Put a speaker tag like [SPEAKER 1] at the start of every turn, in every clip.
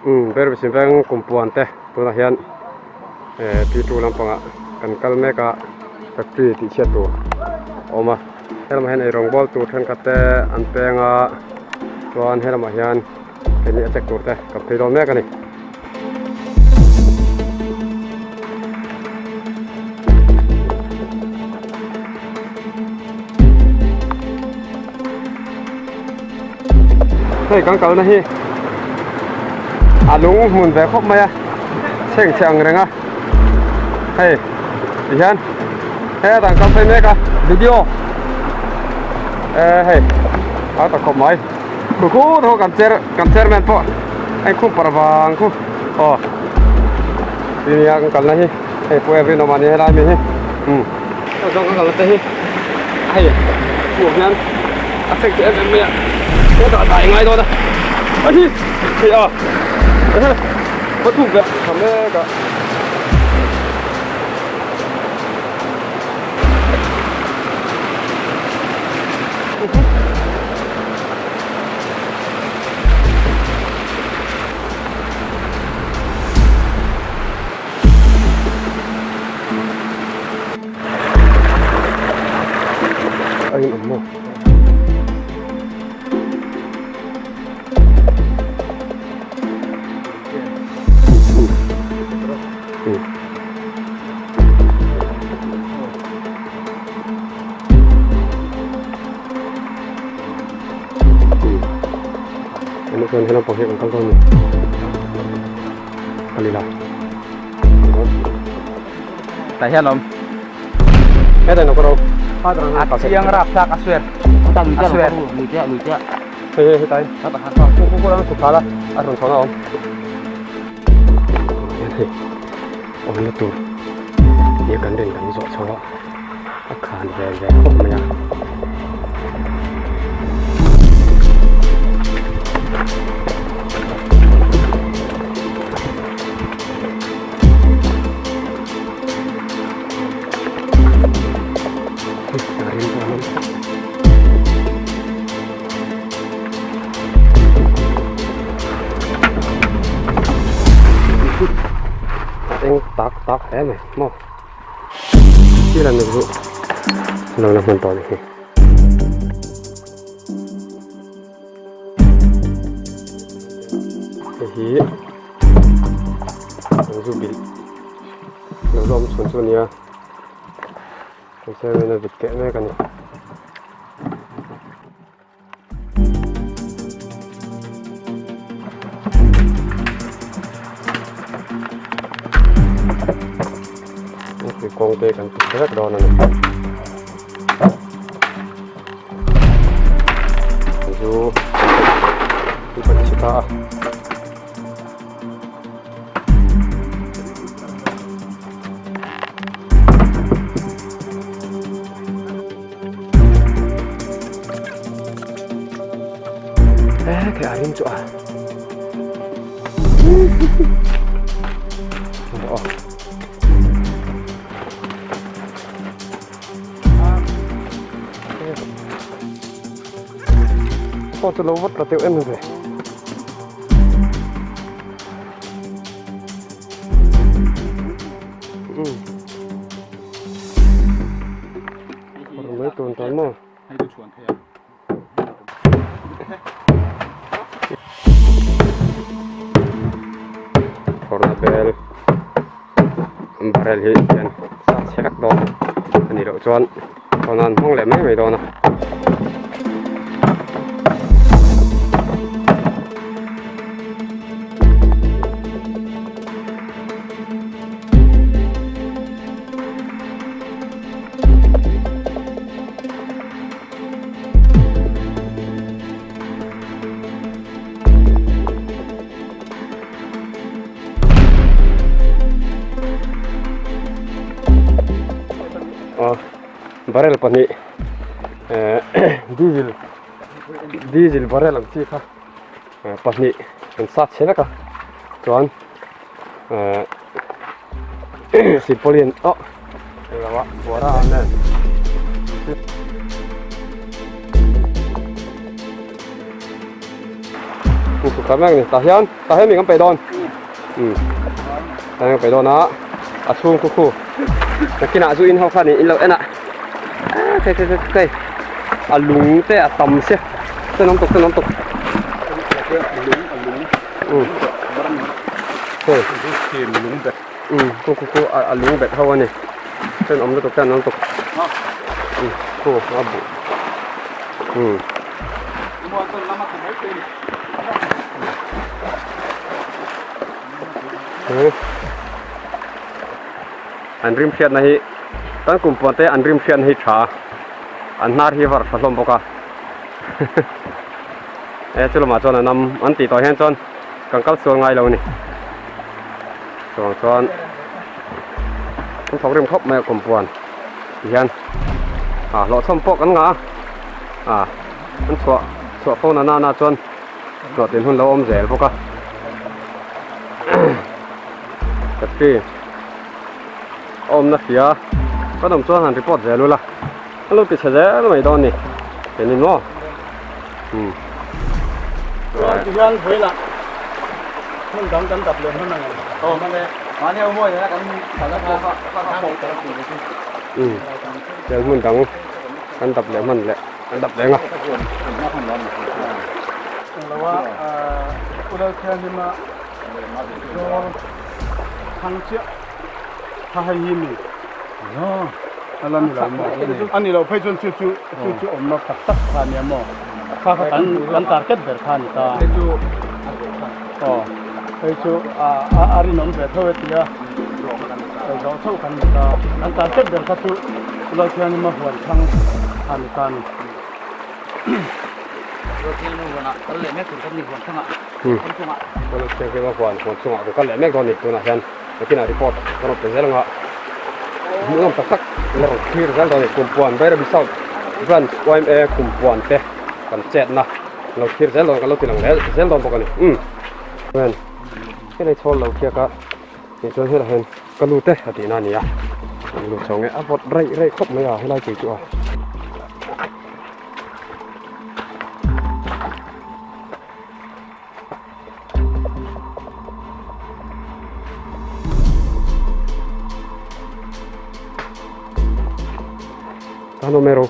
[SPEAKER 1] ber simpang kumpuan teh tu lah hian pitu lampang kan kal meka factory ti sia tu oma helma hian rong bol tu than kate an penga tuan helma hian keni achek tur te kap thei dol meka ni hei kang kal na hi alung mun ve khop maya cheng chang renga hei hian he dang kam phai meka video hei a ta khop mai khu tho kan cher men po ai khu parwang khu ini yang kal na hi hei po every no mani helai mi hi dong kang kal te hi hei khu hian a cheng che em me ko da dai ngai do da ai hei có thủ vệ thằng ấy cả anh ẩm mồ ini kan hendak pakai angkal tahun ni kali lah tak hian om ada nak korau ada yang rapsak aswer lucia hei tai apa hal aku kurang suka lah arun sana om om ni tu dia kan den kan zo chawa akhan ve khom maya tak em này mau chỉ là được rồi nó là hoàn toàn này hí nó giúp bị nó lom xuân nha cái xe này vịt kẽ này cái này con tê kan rất đo này dù đi phần chỉ ta cái arim chỗ con từ lâu vất là tiêu em rồi còn mấy tuần tới mà barrel hi yan sa check do ani ro chuan konan hong le mai do na barrel pani diesel barrel am chi kha pani an sat chena ka chuan sipolian lawa bora anen ตาแม่งนี่ตาเฮียนมีกันไปโดนตาแม่งไปโดนนะอาช่วงคู่นักกินอาจูอินเขาข้านี่อินเราเอ็น่ะเคยอาลุงเตะต่ำเสียเส้นน้ำตกเฮ้ยเขียนลุงแบบคู่อาลุงแบบเท่าวันนี้เส้นน้ำตกน้ำตกคู่อาบุอันริมเชียนนะฮิตั้งกลุ่มปนเตอันริมเชียนฮิชาอันนาทีวัดผสมปกะจุลมาจนนำอันตีต่อเห็นจนกังกัลส่วนไงเรานี่ส่วนต้องทำริมครบไม่กลุ่มปนเห็นหล่อส้มปกกันงามันสวะพวกนาจนหล่อเต็มหุ่นเราอมเจลปกะแต่ที่อมนักเสียก็ต้องช่วยหันรีพอร์ตเจลุละลูกติดเชื้อแล้วไม่โดนนี่เห็นนี่เนาะ
[SPEAKER 2] ย้อนเผยละมันดังกันดับเลยมันนั่งโอ้มันเลยมาเนี่ยมั่วอย่างนั้นกันแต่ละพอก็ทำแต่ละปี
[SPEAKER 1] เดี๋ยวมันดังกันดับเลยมันแหละกันดับเลยไง
[SPEAKER 2] แล้วว่าอุดรธานีมาโดนทางเชี่ยทางยิมีเนาะอะไรนี่เราอันนี้เราไปจนจู่ออกมาตักทานเนี่ยมั่วข้ากันตาเก็ตเบิร์ทานตาไปจู่อารีนนท์เบิร์ทเวทีอะเราเท่ากันตากันตาเก็ตเบิร์ทจู่เราเชื่อนี่มาหัวทางทานตานี่
[SPEAKER 3] เราเที่ยวนู่นนะก็เลยแม่ถึงกับหนึ่งวันทั้งอ่ะคนส่งอ่ะ
[SPEAKER 1] ก็เลยเชื่อว่าควรส่งก็เลยแม่ก่อนอีกตัวนะฉันเมื่อกี้น่ะรีพอร์ตก็เราเป็นเรื่องว่ามึงต้องตักเราคีร์กันตอนนี้กลุ่มปวนไปเราบิสอบรันวายกลุ่มปวนเตะกันเจ็ดนะเราคีร์เซลล์กันเราตีหลังแล้วเซลล์ตอนปกติเว้นที่ในโซนเราเคียร์ก็ในโซนที่เราเห็นก็รู้เตะตีนั่นนี่อ่ะรู้ช่องไงบดไรครบไม่อ่ะให้ไล่จีจ่อnúmero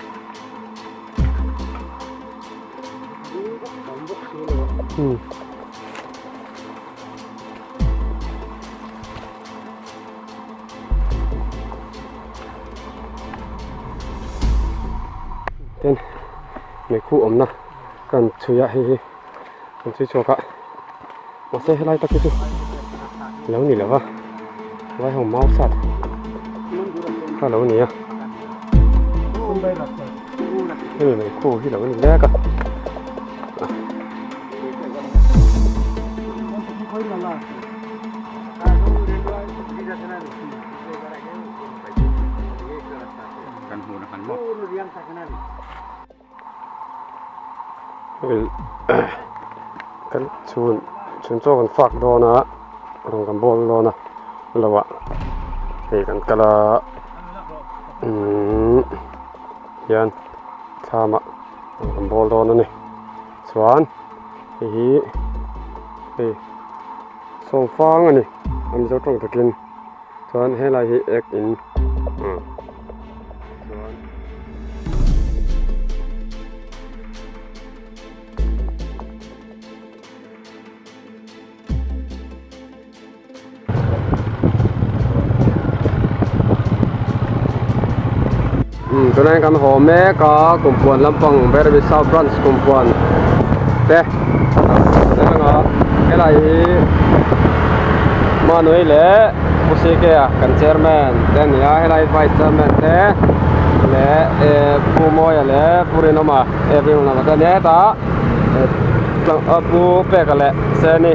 [SPEAKER 1] tên mấy khu ẩm na cần chui ya hi cần chui cho cả mà sẽ lại tắc cái chú lâu nỉ là vai hồng máu sạt cả lâu nỉ à cái này khô thì là cái này cả
[SPEAKER 2] กันหูนะกันหมด
[SPEAKER 1] กันชุนโจกันฝักโดนะรองกันบอลโดนะแล้ววะเฮ้กันกะละยันข้ามกันบอลโดนะนี่สวนส่งฟังอันนี้มันจะต้องตะกินสวนให้ลายเอ็กอินตัวนั้นกันหอมแม่ก็กลุ่มปวนลำปองเบอร์บิซาวบรันส์กลุ่มปวนเต้แล้วก็อะไรมาหน่วยเล่ผู้สิเกะกันเชอร์แมนเต้นยาอะไรไวท์เชอร์แมนเต้เล่ผู้มวยเล่ผู้เรนอมาผู้เรนอมาเต้นเนต้าผู้เป็กเล่เซนี่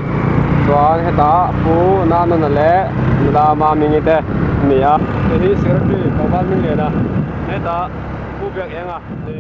[SPEAKER 1] ส่วนเฮต้าผู้นานุนเล่ดามามิงิเต้นี่อ่ะที่สิริพีของบ้านมิงเลยนะเนต้าผู้เป็กเองอ่ะนี่